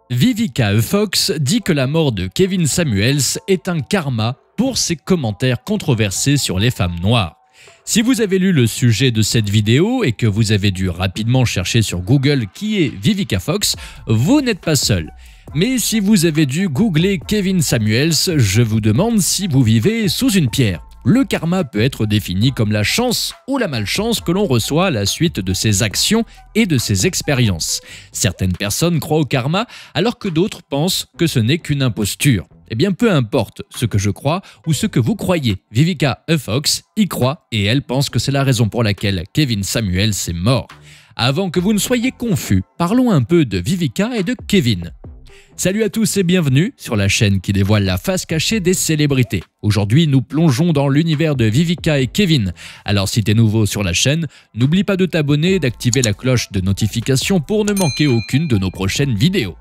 Vivica Fox dit que la mort de Kevin Samuels est un karma pour ses commentaires controversés sur les femmes noires. Si vous avez lu le sujet de cette vidéo et que vous avez dû rapidement chercher sur Google qui est Vivica Fox, vous n'êtes pas seul. Mais si vous avez dû googler Kevin Samuels, je vous demande si vous vivez sous une pierre. Le karma peut être défini comme la chance ou la malchance que l'on reçoit à la suite de ses actions et de ses expériences. Certaines personnes croient au karma alors que d'autres pensent que ce n'est qu'une imposture. Eh bien, peu importe ce que je crois ou ce que vous croyez, Vivica Fox y croit et elle pense que c'est la raison pour laquelle Kevin Samuels est mort. Avant que vous ne soyez confus, parlons un peu de Vivica et de Kevin. Salut à tous et bienvenue sur la chaîne qui dévoile la face cachée des célébrités. Aujourd'hui, nous plongeons dans l'univers de Vivica et Kevin. Alors si t'es nouveau sur la chaîne, n'oublie pas de t'abonner et d'activer la cloche de notification pour ne manquer aucune de nos prochaines vidéos.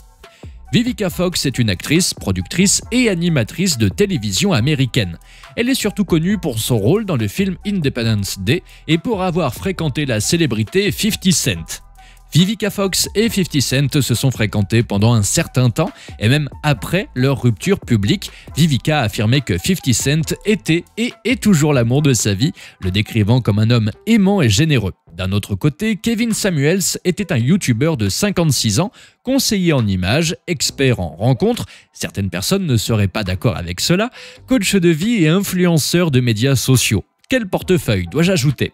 Vivica Fox est une actrice, productrice et animatrice de télévision américaine. Elle est surtout connue pour son rôle dans le film Independence Day et pour avoir fréquenté la célébrité 50 Cent. Vivica Fox et 50 Cent se sont fréquentés pendant un certain temps et même après leur rupture publique, Vivica a affirmé que 50 Cent était et est toujours l'amour de sa vie, le décrivant comme un homme aimant et généreux. D'un autre côté, Kevin Samuels était un youtubeur de 56 ans, conseiller en images, expert en rencontres, certaines personnes ne seraient pas d'accord avec cela, coach de vie et influenceur de médias sociaux. Quel portefeuille dois-je ajouter ?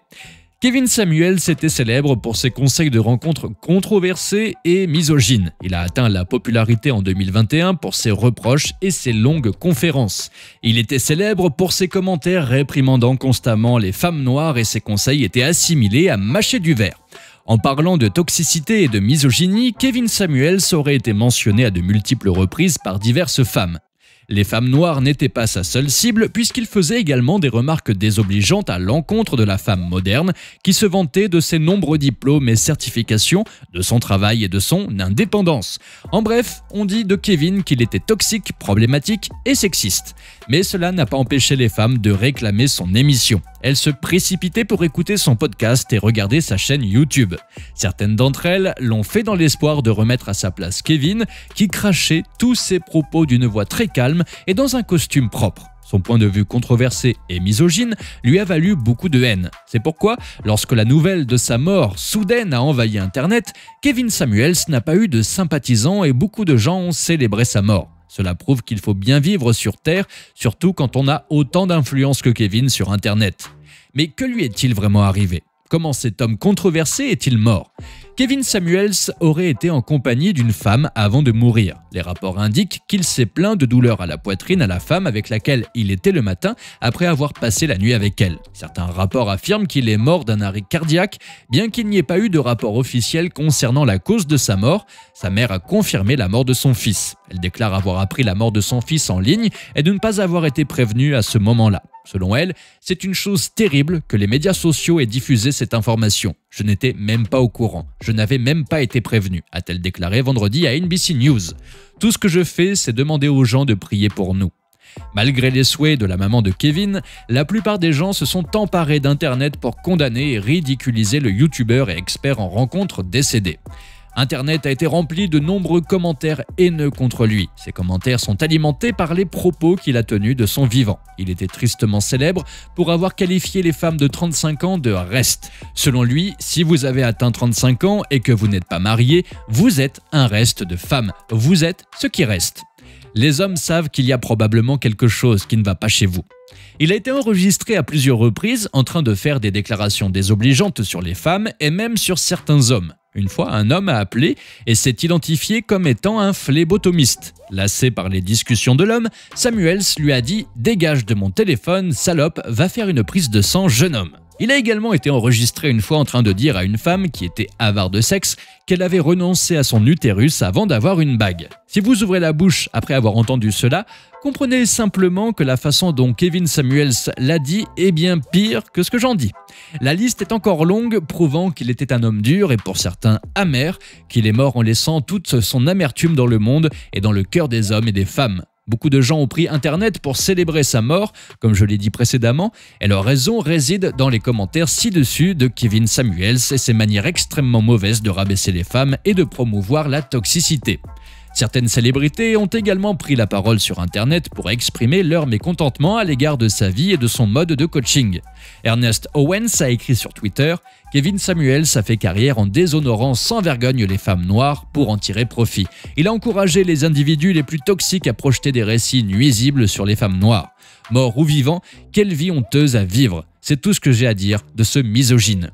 Kevin Samuels était célèbre pour ses conseils de rencontres controversés et misogynes. Il a atteint la popularité en 2021 pour ses reproches et ses longues conférences. Il était célèbre pour ses commentaires réprimandant constamment les femmes noires et ses conseils étaient assimilés à mâcher du verre. En parlant de toxicité et de misogynie, Kevin Samuels aurait été mentionné à de multiples reprises par diverses femmes. Les femmes noires n'étaient pas sa seule cible puisqu'il faisait également des remarques désobligeantes à l'encontre de la femme moderne qui se vantait de ses nombreux diplômes et certifications, de son travail et de son indépendance. En bref, on dit de Kevin qu'il était toxique, problématique et sexiste. Mais cela n'a pas empêché les femmes de réclamer son émission. Elles se précipitaient pour écouter son podcast et regarder sa chaîne YouTube. Certaines d'entre elles l'ont fait dans l'espoir de remettre à sa place Kevin, qui crachait tous ses propos d'une voix très calme et dans un costume propre. Son point de vue controversé et misogyne lui a valu beaucoup de haine. C'est pourquoi, lorsque la nouvelle de sa mort soudaine a envahi Internet, Kevin Samuels n'a pas eu de sympathisants et beaucoup de gens ont célébré sa mort. Cela prouve qu'il faut bien vivre sur Terre, surtout quand on a autant d'influence que Kevin sur Internet. Mais que lui est-il vraiment arrivé ? Comment cet homme controversé est-il mort ? Kevin Samuels aurait été en compagnie d'une femme avant de mourir. Les rapports indiquent qu'il s'est plaint de douleurs à la poitrine à la femme avec laquelle il était le matin après avoir passé la nuit avec elle. Certains rapports affirment qu'il est mort d'un arrêt cardiaque, bien qu'il n'y ait pas eu de rapport officiel concernant la cause de sa mort. Sa mère a confirmé la mort de son fils. Elle déclare avoir appris la mort de son fils en ligne et de ne pas avoir été prévenue à ce moment-là. Selon elle, c'est une chose terrible que les médias sociaux aient diffusé cette information. Je n'étais même pas au courant. Je n'avais même pas été prévenue, a-t-elle déclaré vendredi à NBC News. Tout ce que je fais, c'est demander aux gens de prier pour nous. Malgré les souhaits de la maman de Kevin, la plupart des gens se sont emparés d'Internet pour condamner et ridiculiser le youtubeur et expert en rencontres décédé. Internet a été rempli de nombreux commentaires haineux contre lui. Ces commentaires sont alimentés par les propos qu'il a tenus de son vivant. Il était tristement célèbre pour avoir qualifié les femmes de 35 ans de « reste ». Selon lui, si vous avez atteint 35 ans et que vous n'êtes pas marié, vous êtes un reste de femme. Vous êtes ce qui reste. Les hommes savent qu'il y a probablement quelque chose qui ne va pas chez vous. Il a été enregistré à plusieurs reprises en train de faire des déclarations désobligeantes sur les femmes et même sur certains hommes. Une fois, un homme a appelé et s'est identifié comme étant un phlébotomiste. Lassé par les discussions de l'homme, Samuels lui a dit « Dégage de mon téléphone, salope, va faire une prise de sang, jeune homme ». Il a également été enregistré une fois en train de dire à une femme qui était avare de sexe qu'elle avait renoncé à son utérus avant d'avoir une bague. Si vous ouvrez la bouche après avoir entendu cela, comprenez simplement que la façon dont Kevin Samuels l'a dit est bien pire que ce que j'en dis. La liste est encore longue, prouvant qu'il était un homme dur et pour certains amer, qu'il est mort en laissant toute son amertume dans le monde et dans le cœur des hommes et des femmes. Beaucoup de gens ont pris Internet pour célébrer sa mort, comme je l'ai dit précédemment, et leur raison réside dans les commentaires ci-dessus de Kevin Samuels et ses manières extrêmement mauvaises de rabaisser les femmes et de promouvoir la toxicité. Certaines célébrités ont également pris la parole sur Internet pour exprimer leur mécontentement à l'égard de sa vie et de son mode de coaching. Ernest Owens a écrit sur Twitter « Kevin Samuels a fait carrière en déshonorant sans vergogne les femmes noires pour en tirer profit. Il a encouragé les individus les plus toxiques à projeter des récits nuisibles sur les femmes noires. Mort ou vivant, quelle vie honteuse à vivre. C'est tout ce que j'ai à dire de ce misogyne. »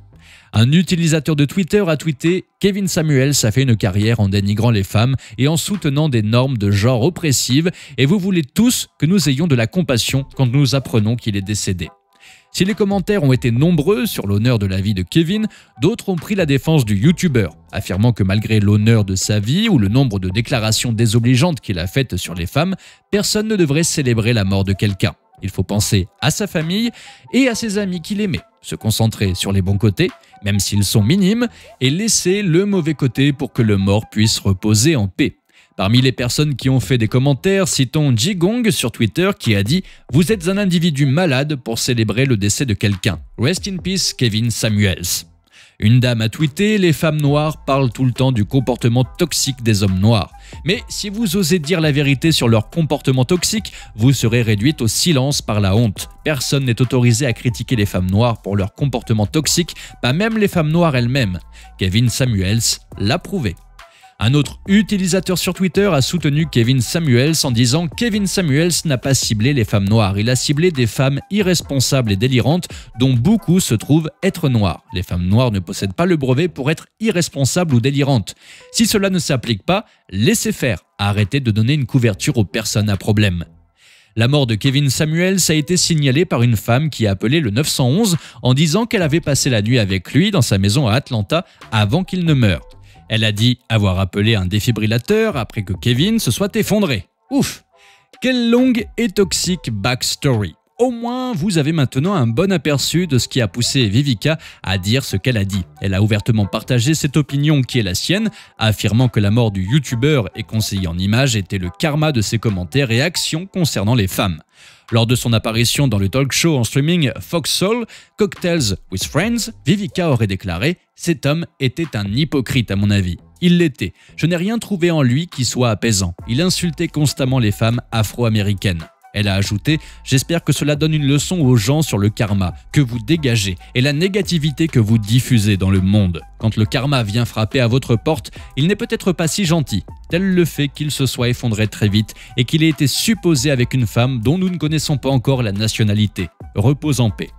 Un utilisateur de Twitter a tweeté « Kevin Samuels a fait une carrière en dénigrant les femmes et en soutenant des normes de genre oppressives et vous voulez tous que nous ayons de la compassion quand nous apprenons qu'il est décédé. » Si les commentaires ont été nombreux sur l'honneur de la vie de Kevin, d'autres ont pris la défense du youtubeur, affirmant que malgré l'honneur de sa vie ou le nombre de déclarations désobligeantes qu'il a faites sur les femmes, personne ne devrait célébrer la mort de quelqu'un. Il faut penser à sa famille et à ses amis qu'il aimait, se concentrer sur les bons côtés, même s'ils sont minimes, et laisser le mauvais côté pour que le mort puisse reposer en paix. Parmi les personnes qui ont fait des commentaires, citons Jigong sur Twitter qui a dit « Vous êtes un individu malade pour célébrer le décès de quelqu'un. Rest in peace, Kevin Samuels. » Une dame a tweeté « Les femmes noires parlent tout le temps du comportement toxique des hommes noirs. Mais si vous osez dire la vérité sur leur comportement toxique, vous serez réduite au silence par la honte. Personne n'est autorisé à critiquer les femmes noires pour leur comportement toxique, pas même les femmes noires elles-mêmes. Kevin Samuels l'a prouvé. » Un autre utilisateur sur Twitter a soutenu Kevin Samuels en disant « Kevin Samuels n'a pas ciblé les femmes noires, il a ciblé des femmes irresponsables et délirantes dont beaucoup se trouvent être noires. Les femmes noires ne possèdent pas le brevet pour être irresponsables ou délirantes. Si cela ne s'applique pas, laissez faire, arrêtez de donner une couverture aux personnes à problème. » La mort de Kevin Samuels a été signalée par une femme qui a appelé le 911 en disant qu'elle avait passé la nuit avec lui dans sa maison à Atlanta avant qu'il ne meure. Elle a dit avoir appelé un défibrillateur après que Kevin se soit effondré. Ouf! Quelle longue et toxique backstory. Au moins, vous avez maintenant un bon aperçu de ce qui a poussé Vivica à dire ce qu'elle a dit. Elle a ouvertement partagé cette opinion qui est la sienne, affirmant que la mort du youtubeur et conseiller en images était le karma de ses commentaires et actions concernant les femmes. Lors de son apparition dans le talk show en streaming Fox Soul, Cocktails with Friends, Vivica aurait déclaré « Cet homme était un hypocrite à mon avis. Il l'était. Je n'ai rien trouvé en lui qui soit apaisant. Il insultait constamment les femmes afro-américaines. » Elle a ajouté « J'espère que cela donne une leçon aux gens sur le karma que vous dégagez et la négativité que vous diffusez dans le monde. Quand le karma vient frapper à votre porte, il n'est peut-être pas si gentil, tel le fait qu'il se soit effondré très vite et qu'il ait été supposé avec une femme dont nous ne connaissons pas encore la nationalité. Repose en paix. »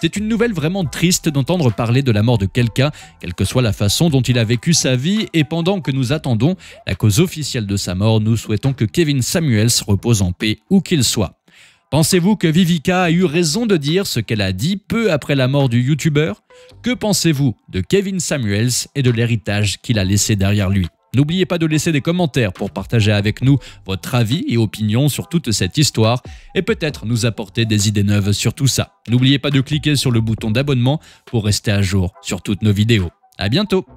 C'est une nouvelle vraiment triste d'entendre parler de la mort de quelqu'un, quelle que soit la façon dont il a vécu sa vie, et pendant que nous attendons la cause officielle de sa mort, nous souhaitons que Kevin Samuels repose en paix où qu'il soit. Pensez-vous que Vivica a eu raison de dire ce qu'elle a dit peu après la mort du youtubeur? Que pensez-vous de Kevin Samuels et de l'héritage qu'il a laissé derrière lui? N'oubliez pas de laisser des commentaires pour partager avec nous votre avis et opinion sur toute cette histoire et peut-être nous apporter des idées neuves sur tout ça. N'oubliez pas de cliquer sur le bouton d'abonnement pour rester à jour sur toutes nos vidéos. À bientôt!